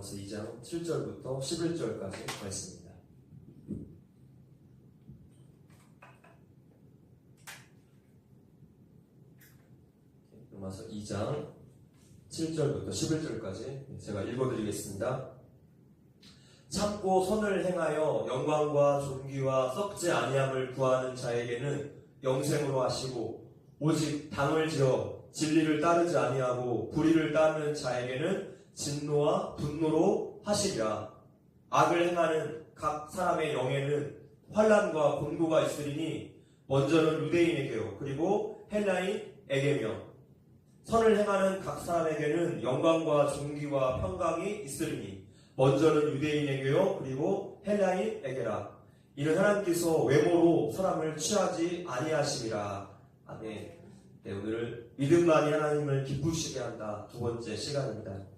로마서 2장 7절부터 11절까지 말씀입니다. 로마서 2장 7절부터 11절까지 제가 읽어드리겠습니다. 참고 선을 행하여 영광과 존귀와 썩지 아니함을 구하는 자에게는 영생으로 하시고, 오직 당을 지어 진리를 따르지 아니하고 불의를 따르는 자에게는 진노와 분노로 하시리라. 악을 행하는 각 사람의 영에는 환난과 곤고가 있으리니 먼저는 유대인에게요 그리고 헬라인에게며, 선을 행하는 각 사람에게는 영광과 존귀와 평강이 있으리니 먼저는 유대인에게요 그리고 헬라인에게라. 이는 하나님께서 외모로 사람을 취하지 아니하심이라. 아멘. 네, 오늘 믿음만이 하나님을 기쁘시게 한다 두 번째 시간입니다.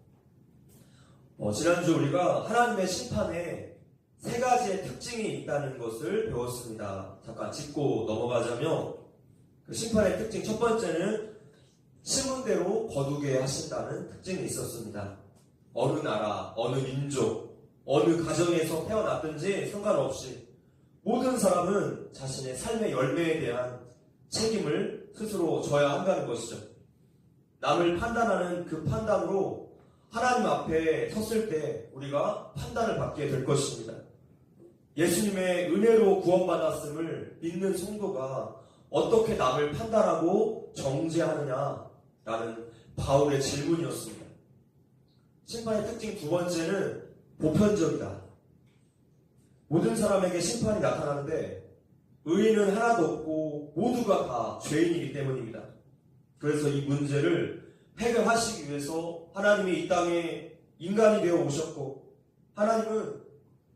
지난주 우리가 하나님의 심판에 세 가지의 특징이 있다는 것을 배웠습니다. 잠깐 짚고 넘어가자면, 그 심판의 특징 첫 번째는 심은대로 거두게 하신다는 특징이 있었습니다. 어느 나라, 어느 민족, 어느 가정에서 태어났든지 상관없이 모든 사람은 자신의 삶의 열매에 대한 책임을 스스로 져야 한다는 것이죠. 남을 판단하는 그 판단으로 하나님 앞에 섰을 때 우리가 판단을 받게 될 것입니다. 예수님의 은혜로 구원받았음을 믿는 성도가 어떻게 남을 판단하고 정죄하느냐라는 바울의 질문이었습니다. 심판의 특징 두 번째는 보편적이다. 모든 사람에게 심판이 나타나는데 의인은 하나도 없고 모두가 다 죄인이기 때문입니다. 그래서 이 문제를 해결하시기 위해서 하나님이 이 땅에 인간이 되어 오셨고, 하나님은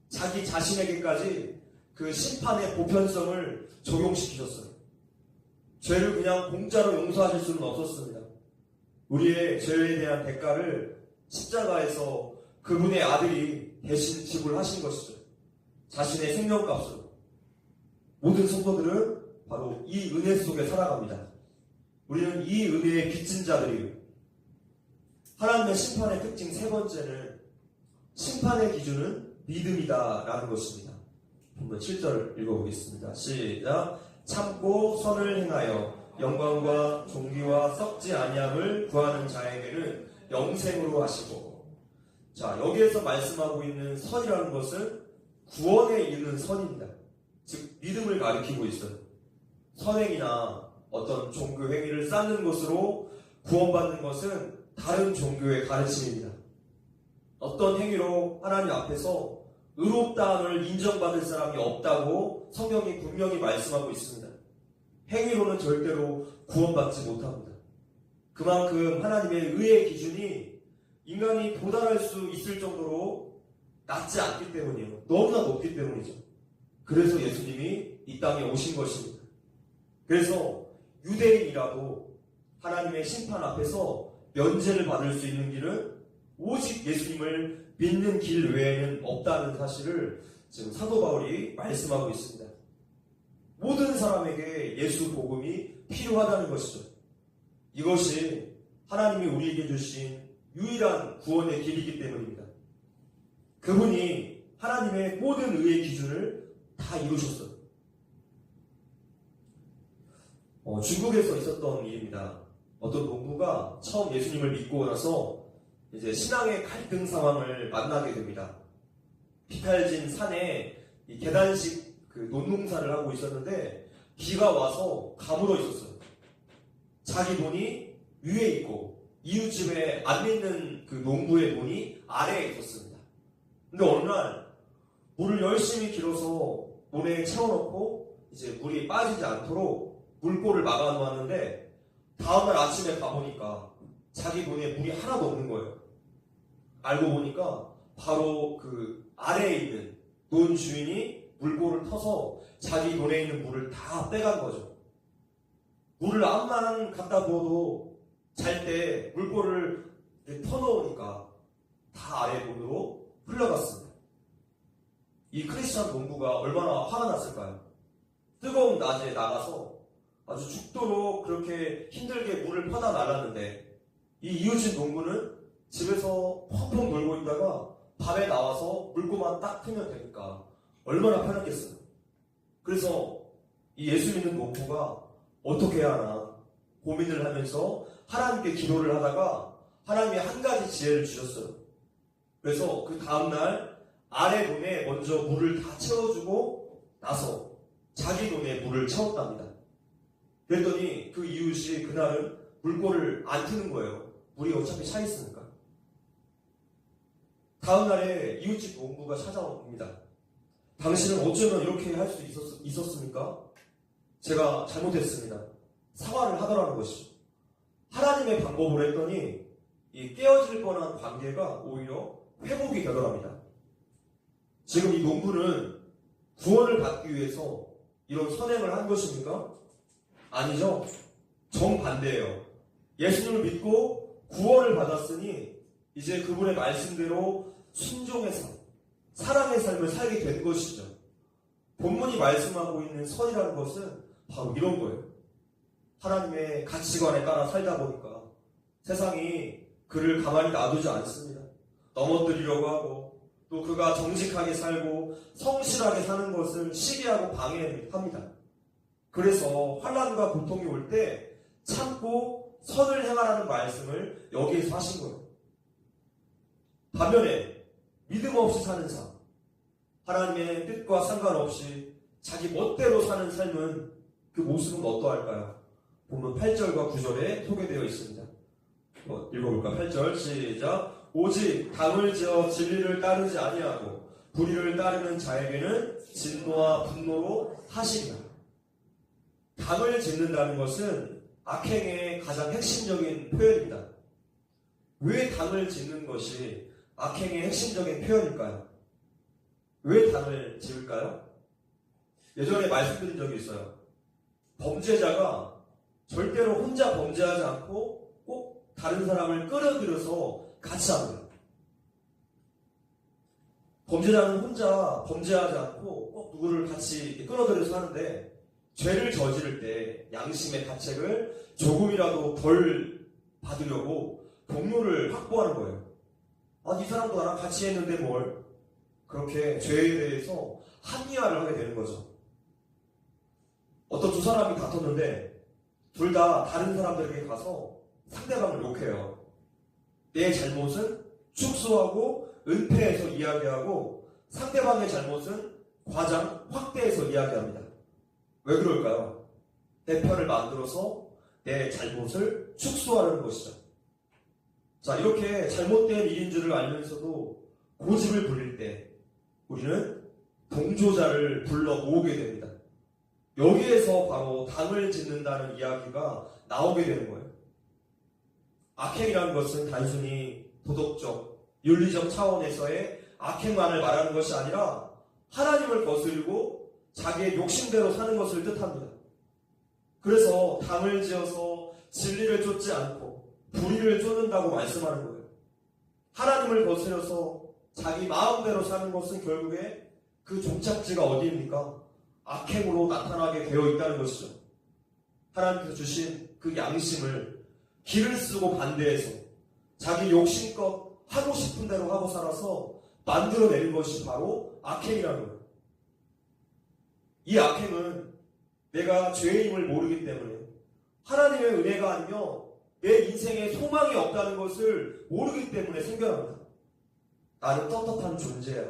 자기 자신에게까지 그 심판의 보편성을 적용시키셨어요. 죄를 그냥 공짜로 용서하실 수는 없었습니다. 우리의 죄에 대한 대가를 십자가에서 그분의 아들이 대신 지불하신 것이죠. 자신의 생명값으로. 모든 성도들은 바로 이 은혜 속에 살아갑니다. 우리는 이 은혜의 빚진 자들이에요. 하나님의 심판의 특징 세 번째는 심판의 기준은 믿음이다 라는 것입니다. 한번 7절 읽어보겠습니다. 시작. 참고 선을 행하여 영광과 존귀와 썩지 아니함을 구하는 자에게는 영생으로 하시고. 자, 여기에서 말씀하고 있는 선이라는 것은 구원에 이르는 선입니다. 즉 믿음을 가리키고 있어요. 선행이나 어떤 종교 행위를 쌓는 것으로 구원받는 것은 다른 종교의 가르침입니다. 어떤 행위로 하나님 앞에서 의롭다함을 인정받을 사람이 없다고 성경이 분명히 말씀하고 있습니다. 행위로는 절대로 구원받지 못합니다. 그만큼 하나님의 의의 기준이 인간이 도달할 수 있을 정도로 낮지 않기 때문이에요. 너무나 높기 때문이죠. 그래서 예수님이 이 땅에 오신 것입니다. 그래서 유대인이라도 하나님의 심판 앞에서 면제를 받을 수 있는 길은 오직 예수님을 믿는 길 외에는 없다는 사실을 지금 사도 바울이 말씀하고 있습니다. 모든 사람에게 예수 복음이 필요하다는 것이죠. 이것이 하나님이 우리에게 주신 유일한 구원의 길이기 때문입니다. 그분이 하나님의 모든 의의 기준을 다 이루셨어요. 중국에서 있었던 일입니다. 어떤 농부가 처음 예수님을 믿고 나서 이제 신앙의 갈등 상황을 만나게 됩니다. 비탈진 산에 이 계단식 그 논농사를 하고 있었는데 비가 와서 가물어 있었어요. 자기 돈이 위에 있고 이웃집에 안 믿는 그 농부의 돈이 아래에 있었습니다. 근데 어느 날 물을 열심히 길어서 모래에 채워놓고 이제 물이 빠지지 않도록 물꼬를 막아놓았는데 다음날 아침에 가보니까 자기 돈에 물이 하나도 없는 거예요. 알고 보니까 바로 그 아래에 있는 논 주인이 물꼬를 터서 자기 돈에 있는 물을 다 빼간 거죠. 물을 암만 갖다 부어도 잘 때 물꼬를 터놓으니까 다 아래 돈으로 흘러갔습니다. 이 크리스찬 농부가 얼마나 화가 났을까요? 뜨거운 낮에 나가서 아주 죽도록 그렇게 힘들게 물을 퍼다 날랐는데 이 이웃집 농부는 집에서 펑펑 놀고 있다가 밤에 나와서 물고만 딱 틀면 되니까 얼마나 편했겠어요. 그래서 이 예수 믿는 농부가 어떻게 해야 하나 고민을 하면서 하나님께 기도를 하다가 하나님이 한 가지 지혜를 주셨어요. 그래서 그 다음날 아내 논에 먼저 물을 다 채워주고 나서 자기 논에 물을 채웠답니다. 그랬더니 그 이웃이 그날은 물꼬를 안 트는 거예요. 물이 어차피 차 있으니까. 다음날에 이웃집 농부가 찾아옵니다. 당신은 어쩌면 이렇게 할 수 있었습니까? 제가 잘못했습니다. 사과를 하더라는 것이죠. 하나님의 방법을 했더니 이 깨어질 뻔한 관계가 오히려 회복이 되더랍니다. 지금 이 농부는 구원을 받기 위해서 이런 선행을 한 것입니까? 아니죠. 정반대예요. 예수님을 믿고 구원을 받았으니 이제 그분의 말씀대로 순종의 삶, 사랑의 삶을 살게 된 것이죠. 본문이 말씀하고 있는 선이라는 것은 바로 이런 거예요. 하나님의 가치관에 따라 살다 보니까 세상이 그를 가만히 놔두지 않습니다. 넘어뜨리려고 하고 또 그가 정직하게 살고 성실하게 사는 것을 시기하고 방해합니다. 그래서 환난과 고통이 올 때 참고 선을 행하라는 말씀을 여기에서 하신 거예요. 반면에 믿음 없이 사는 삶, 하나님의 뜻과 상관없이 자기 멋대로 사는 삶은 그 모습은 어떠할까요? 본문 8절과 9절에 소개되어 있습니다. 읽어볼까? 8절 시작. 오직 당을 지어 진리를 따르지 아니하고 불의를 따르는 자에게는 진노와 분노로 하시리라. 당을 짓는다는 것은 악행의 가장 핵심적인 표현입니다. 왜 당을 짓는 것이 악행의 핵심적인 표현일까요? 왜 당을 지을까요? 예전에 말씀드린 적이 있어요. 범죄자가 절대로 혼자 범죄하지 않고 꼭 다른 사람을 끌어들여서 같이 합니다. 범죄자는 혼자 범죄하지 않고 꼭 누구를 같이 끌어들여서 하는데 죄를 저지를 때 양심의 가책을 조금이라도 덜 받으려고 동료를 확보하는 거예요. 아, 이 사람도 나랑 같이 했는데 뭘. 그렇게 죄에 대해서 합리화를 하게 되는 거죠. 어떤 두 사람이 다퉜는데 둘 다 다른 사람들에게 가서 상대방을 욕해요. 내 잘못은 축소하고 은폐해서 이야기하고 상대방의 잘못은 과장, 확대해서 이야기합니다. 왜 그럴까요? 내 편을 만들어서 내 잘못을 축소하려는 것이죠. 자, 이렇게 잘못된 일인 줄을 알면서도 고집을 부릴 때 우리는 동조자를 불러 모으게 됩니다. 여기에서 바로 당을 짓는다는 이야기가 나오게 되는 거예요. 악행이라는 것은 단순히 도덕적, 윤리적 차원에서의 악행만을 말하는 것이 아니라 하나님을 거스르고 자기의 욕심대로 사는 것을 뜻합니다. 그래서 당을 지어서 진리를 쫓지 않고 불의를 쫓는다고 말씀하는 거예요. 하나님을 거스려서 자기 마음대로 사는 것은 결국에 그 종착지가 어디입니까? 악행으로 나타나게 되어 있다는 것이죠. 하나님께서 주신 그 양심을 기를 쓰고 반대해서 자기 욕심껏 하고 싶은 대로 하고 살아서 만들어내는 것이 바로 악행이라는 거예요. 이 악행은 내가 죄인임을 모르기 때문에 하나님의 은혜가 아니며 내 인생에 소망이 없다는 것을 모르기 때문에 생겨납니다. 나는 떳떳한 존재야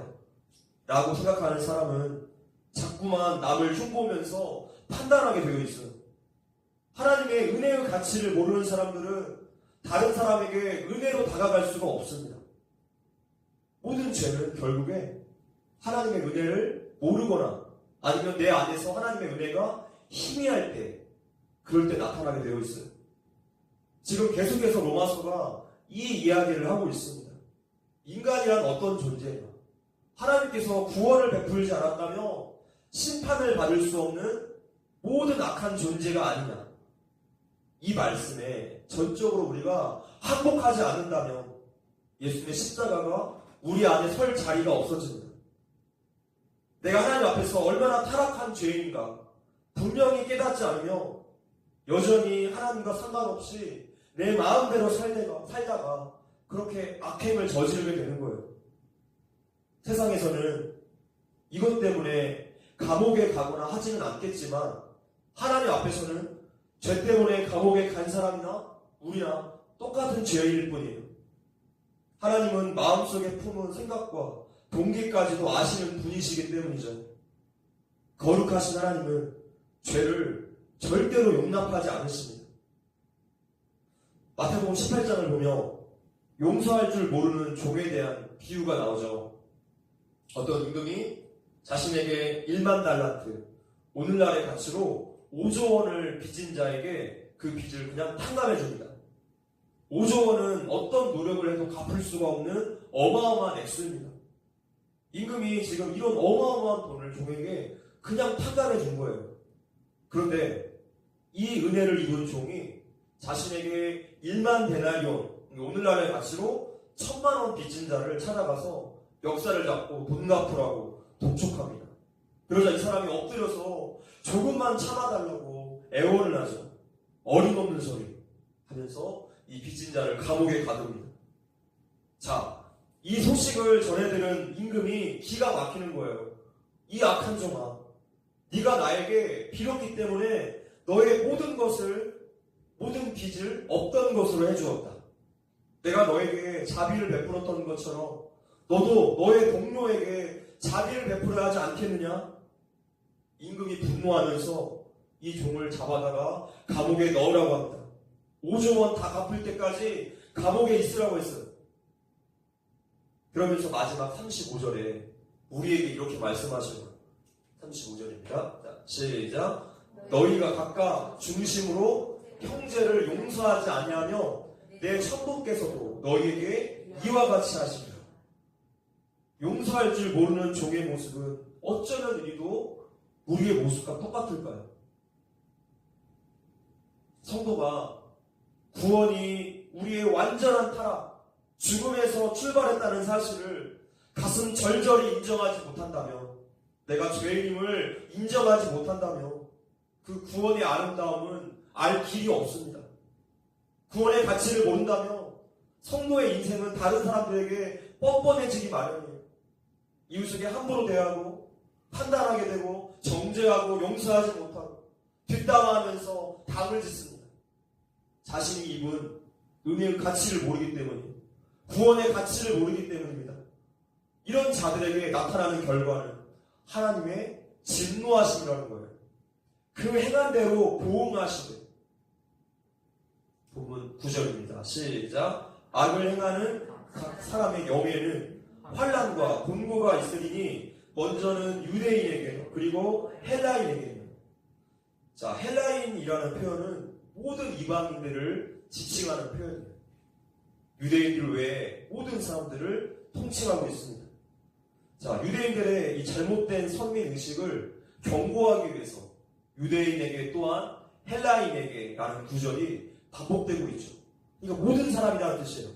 라고 생각하는 사람은 자꾸만 남을 흉보면서 판단하게 되어 있어요. 하나님의 은혜의 가치를 모르는 사람들은 다른 사람에게 은혜로 다가갈 수가 없습니다. 모든 죄는 결국에 하나님의 은혜를 모르거나 아니면 내 안에서 하나님의 은혜가 희미할 때, 그럴 때 나타나게 되어 있어요. 지금 계속해서 로마서가 이 이야기를 하고 있습니다. 인간이란 어떤 존재냐? 하나님께서 구원을 베풀지 않았다며 심판을 받을 수 없는 모든 악한 존재가 아니냐? 이 말씀에 전적으로 우리가 항복하지 않는다면 예수님의 십자가가 우리 안에 설 자리가 없어집니다. 내가 하나님 앞에서 얼마나 타락한 죄인인가 분명히 깨닫지 않으며 여전히 하나님과 상관없이 내 마음대로 살다가 그렇게 악행을 저지르게 되는 거예요. 세상에서는 이것 때문에 감옥에 가거나 하지는 않겠지만 하나님 앞에서는 죄 때문에 감옥에 간 사람이나 우리나 똑같은 죄인일 뿐이에요. 하나님은 마음속에 품은 생각과 동기까지도 아시는 분이시기 때문이죠. 거룩하신 하나님은 죄를 절대로 용납하지 않으십니다. 마태복음 18장을 보면 용서할 줄 모르는 종에 대한 비유가 나오죠. 어떤 임금이 자신에게 1만 달란트, 오늘날의 가치로 5조 원을 빚진 자에게 그 빚을 그냥 탕감해 줍니다. 5조 원은 어떤 노력을 해도 갚을 수가 없는 어마어마한 액수입니다. 임금이 지금 이런 어마어마한 돈을 종에게 그냥 탕감해 준 거예요. 그런데 이 은혜를 입은 종이 자신에게 1만 데나리온, 오늘날의 가치로 1,000만 원 빚진 자를 찾아가서 멱살을 잡고 돈 갚으라고 독촉합니다. 그러자 이 사람이 엎드려서 조금만 참아달라고 애원을 하죠. 어림없는 소리 하면서 이 빚진 자를 감옥에 가둡니다. 자, 이 소식을 전해들은 임금이 기가 막히는 거예요. 이 악한 종아, 네가 나에게 빌었기 때문에 너의 모든 빚을 없던 것으로 해주었다. 내가 너에게 자비를 베풀었던 것처럼 너도 너의 동료에게 자비를 베풀어야 하지 않겠느냐? 임금이 분노하면서 이 종을 잡아다가 감옥에 넣으라고 합니다. 5조 원 다 갚을 때까지 감옥에 있으라고 했어요. 그러면서 마지막 35절에 우리에게 이렇게 말씀하시는 거예요. 35절입니다. 자, 시작. 너희가 각각 중심으로 형제를 용서하지 아니하며 내 천부께서도 너희에게 이와 같이 하시리라. 용서할 줄 모르는 종의 모습은 어쩌면 우리도 우리의 모습과 똑같을까요? 성도가 구원이 우리의 완전한 타락, 죽음에서 출발했다는 사실을 가슴 절절히 인정하지 못한다면, 내가 죄인임을 인정하지 못한다면 그 구원의 아름다움은 알 길이 없습니다. 구원의 가치를 모른다면 성도의 인생은 다른 사람들에게 뻔뻔해지기 마련이에요. 이웃에게 함부로 대하고 판단하게 되고 정죄하고 용서하지 못하고 뒷담화하면서 당을 짓습니다. 자신이 입은 은혜의 가치를 모르기 때문이에요. 구원의 가치를 모르기 때문입니다. 이런 자들에게 나타나는 결과는 하나님의 진노하심이라는 거예요. 그 행한 대로 보응하시되. 본문 9절입니다. 시작. 악을 행하는 각 사람의 영에는 환난과 곤고가 있으리니 먼저는 유대인에게 그리고 헬라인에게. 자, 헬라인이라는 표현은 모든 이방인들을 지칭하는 표현이에요. 유대인들 외에 모든 사람들을 통칭하고 있습니다. 자, 유대인들의 이 잘못된 선민 의식을 경고하기 위해서 유대인에게 또한 헬라인에게 라는 구절이 반복되고 있죠. 그러니까 모든 사람이라는 뜻이에요.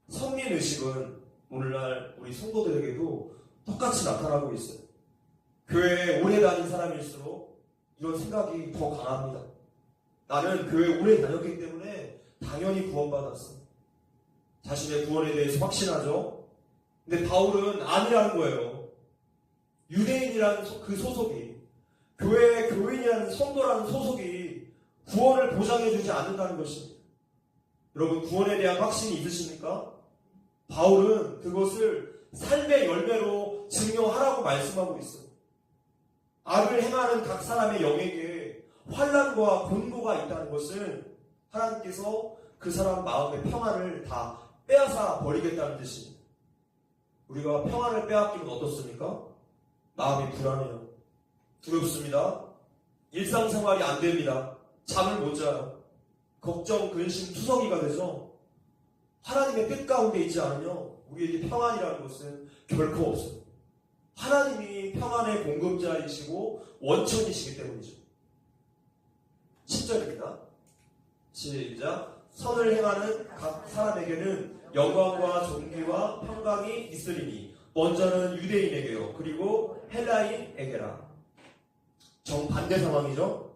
선민 의식은 오늘날 우리 성도들에게도 똑같이 나타나고 있어요. 교회에 오래 다닌 사람일수록 이런 생각이 더 강합니다. 나는 교회에 오래 다녔기 때문에 당연히 구원받았어. 자신의 구원에 대해서 확신하죠. 근데 바울은 아니라는 거예요. 유대인이라는 그 소속이, 교회의 교인이라는 성도라는 소속이 구원을 보장해주지 않는다는 것입니다. 여러분, 구원에 대한 확신이 있으십니까? 바울은 그것을 삶의 열매로 증명하라고 말씀하고 있어요. 악을 행하는 각 사람의 영에게 환난과 곤고가 있다는 것은 하나님께서 그 사람 마음의 평안을 다 빼앗아 버리겠다는 뜻입니다. 우리가 평안을 빼앗기면 어떻습니까? 마음이 불안해요. 두렵습니다. 일상생활이 안 됩니다. 잠을 못 자요. 걱정, 근심, 투성이가 되죠. 하나님의 뜻 가운데 있지 않으면 우리에게 평안이라는 것은 결코 없어요. 하나님이 평안의 공급자이시고 원천이시기 때문이죠. 10절입니다. 시작. 선을 행하는 각 사람에게는 영광과 존귀와 평강이 있으리니 먼저는 유대인에게요. 그리고 헬라인에게라. 정반대 상황이죠.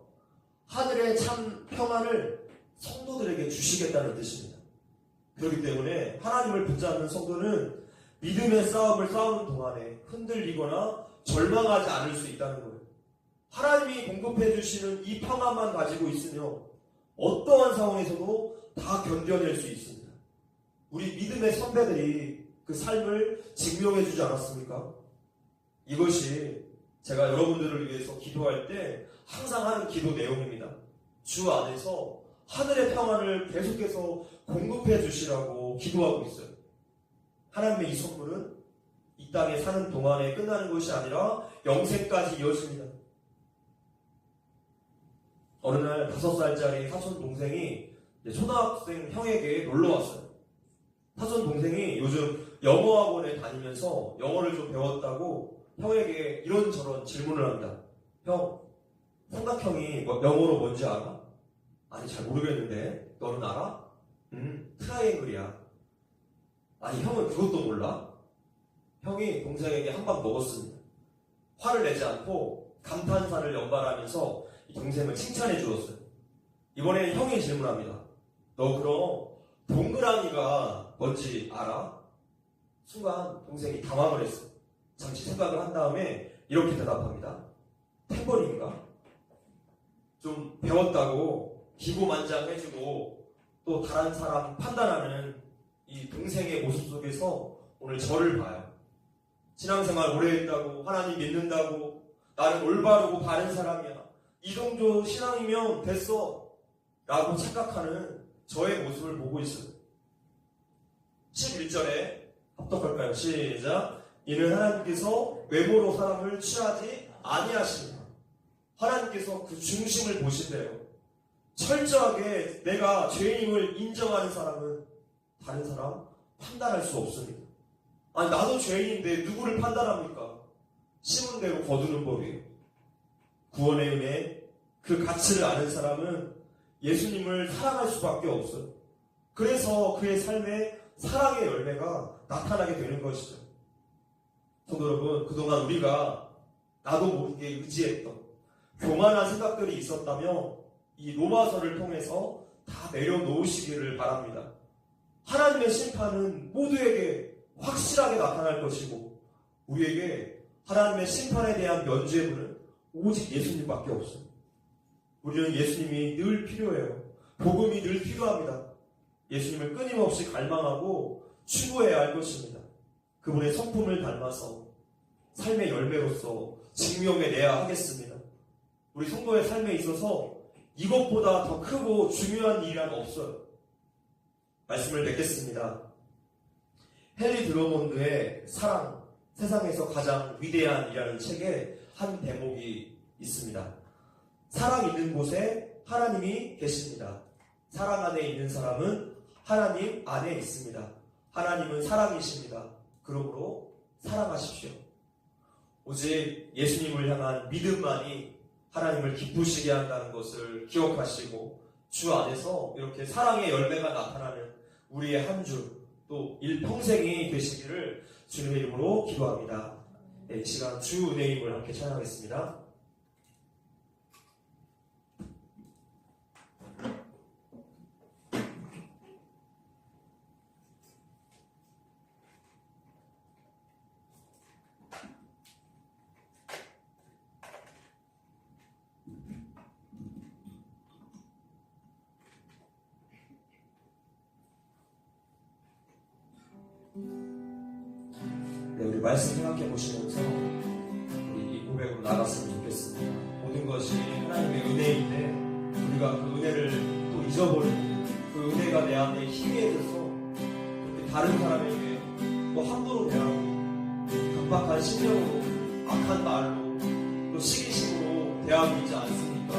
하늘의 참 평안을 성도들에게 주시겠다는 뜻입니다. 그렇기 때문에 하나님을 붙잡는 성도는 믿음의 싸움을 싸우는 동안에 흔들리거나 절망하지 않을 수 있다는 거예요. 하나님이 공급해 주시는 이 평안만 가지고 있으며 어떠한 상황에서도 다 견뎌낼 수 있습니다. 우리 믿음의 선배들이 그 삶을 증명해 주지 않았습니까? 이것이 제가 여러분들을 위해서 기도할 때 항상 하는 기도 내용입니다. 주 안에서 하늘의 평안을 계속해서 공급해 주시라고 기도하고 있어요. 하나님의 이 선물은 이 땅에 사는 동안에 끝나는 것이 아니라 영생까지 이어집니다. 어느 날 5살짜리 사촌 동생이 초등학생 형에게 놀러 왔어요. 사촌 동생이 요즘 영어 학원에 다니면서 영어를 좀 배웠다고 형에게 이런저런 질문을 합니다. 형, 삼각형이 영어로 뭔지 알아? 아니, 잘 모르겠는데 너는 알아? 트라이앵글이야. 아니, 형은 그것도 몰라? 형이 동생에게 한 방 먹었습니다. 화를 내지 않고 감탄사를 연발하면서 이 동생을 칭찬해 주었어요. 이번에 형이 질문합니다. 너 그럼 동그라미가 뭔지 알아? 순간 동생이 당황을 했어요. 잠시 생각을 한 다음에 이렇게 대답합니다. 탬버린인가? 좀 배웠다고 기고만장해주고 또 다른 사람 판단하는 이 동생의 모습 속에서 오늘 저를 봐요. 신앙생활 오래 했다고, 하나님 믿는다고, 나는 올바르고 바른 사람이야, 이 정도 신앙이면 됐어 라고 착각하는 저의 모습을 보고 있어요. 11절에 합독할까요? 시작. 이는 하나님께서 외모로 사람을 취하지 아니하십니다. 하나님께서 그 중심을 보신대요. 철저하게 내가 죄인임을 인정하는 사람은 다른 사람 판단할 수 없습니다. 아니, 나도 죄인인데 누구를 판단합니까? 심은 대로 거두는 법이에요. 구원의 은혜, 그 가치를 아는 사람은 예수님을 사랑할 수밖에 없어요. 그래서 그의 삶에 사랑의 열매가 나타나게 되는 것이죠. 성도 여러분, 그동안 우리가 나도 모르게 의지했던 교만한 생각들이 있었다면 이 로마서를 통해서 다 내려놓으시기를 바랍니다. 하나님의 심판은 모두에게 확실하게 나타날 것이고 우리에게 하나님의 심판에 대한 면죄부는 오직 예수님밖에 없어요. 우리는 예수님이 늘 필요해요. 복음이 늘 필요합니다. 예수님을 끊임없이 갈망하고 추구해야 할 것입니다. 그분의 성품을 닮아서 삶의 열매로서 증명해내야 하겠습니다. 우리 성도의 삶에 있어서 이것보다 더 크고 중요한 일은 없어요. 말씀을 맺겠습니다. 헨리 드러몬드의 사랑, 세상에서 가장 위대한 이라는 책에 한 대목이 있습니다. 사랑 있는 곳에 하나님이 계십니다. 사랑 안에 있는 사람은 하나님 안에 있습니다. 하나님은 사랑이십니다. 그러므로 사랑하십시오. 오직 예수님을 향한 믿음만이 하나님을 기쁘시게 한다는 것을 기억하시고 주 안에서 이렇게 사랑의 열매가 나타나는 우리의 한 주, 또 일평생이 되시기를 주님의 이름으로 기도합니다. 네, 이 시간 주 은혜임을 함께 찬양하겠습니다. 네, 우리 말씀 생각해 보시면서 우리 이 고백으로 나갔으면 좋겠습니다. 모든 것이 하나님의 은혜인데 우리가 그 은혜를 또 잊어버리고 그 은혜가 내 안에 희미해져서 그렇게 다른 사람에게 또 함부로 대하고 강박한 심령으로 악한 말로 또 시기심으로 대하고 있지 않습니까?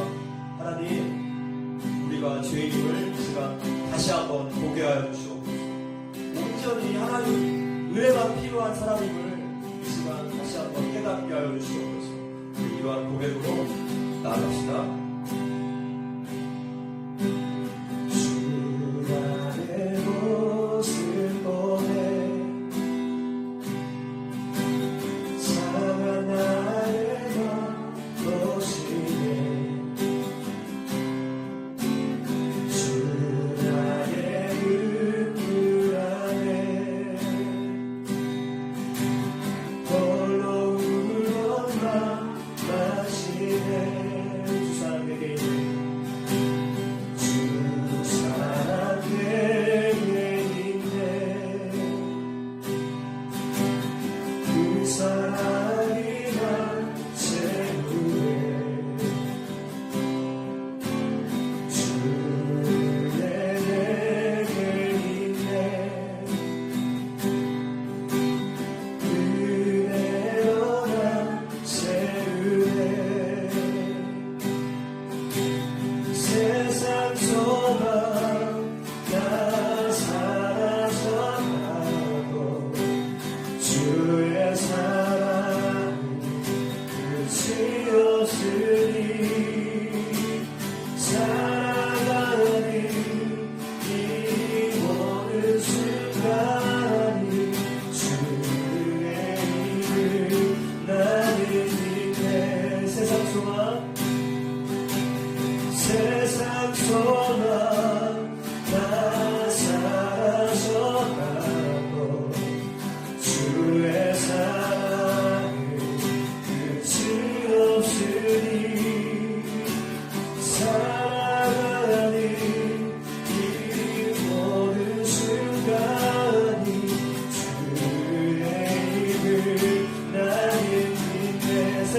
하나님, 우리가 죄인임을 이 시간 다시 한번 보게 하여 주시옵소서. 온전히 하나님 은혜가 필요한 사람임을 이 시간 다시 한번 깨닫게 하여 주시옵소서. 이러한 고백으로 나아갑시다. 주 안에 모습 보내 상한 나를 보시네 주 안에 그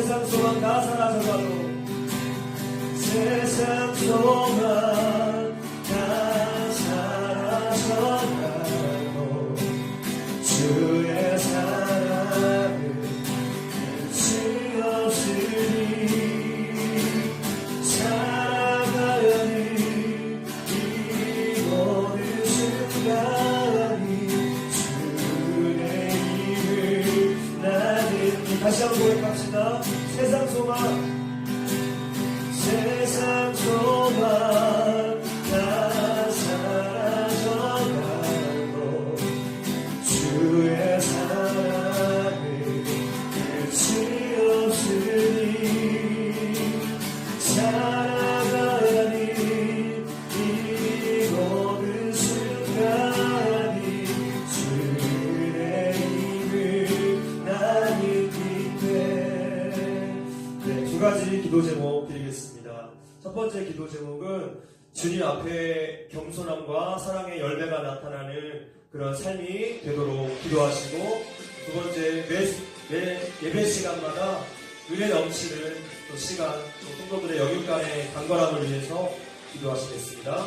세상 소망 다 사라져가도 세상 소망 다 사라져가도 주의 사랑은 끝이 없으니 살아가니 이 모든 순간이 주의 이름 나는 다시 한번 고백합시다. 세상 소망 다 사라져가도 주의 사랑은 끝이 없으니 살아가니 이 모든 순간이 주의 이름 나는 기대. 네, 두 가지 기도 제목 드리겠습니다. 첫 번째 기도 제목은 주님 앞에 겸손함과 사랑의 열매가 나타나는 그런 삶이 되도록 기도하시고, 두 번째 매 예배 시간마다 은혜 넘치는 또 시간, 또 성도들의 영육간의 강건함을 위해서 기도하시겠습니다.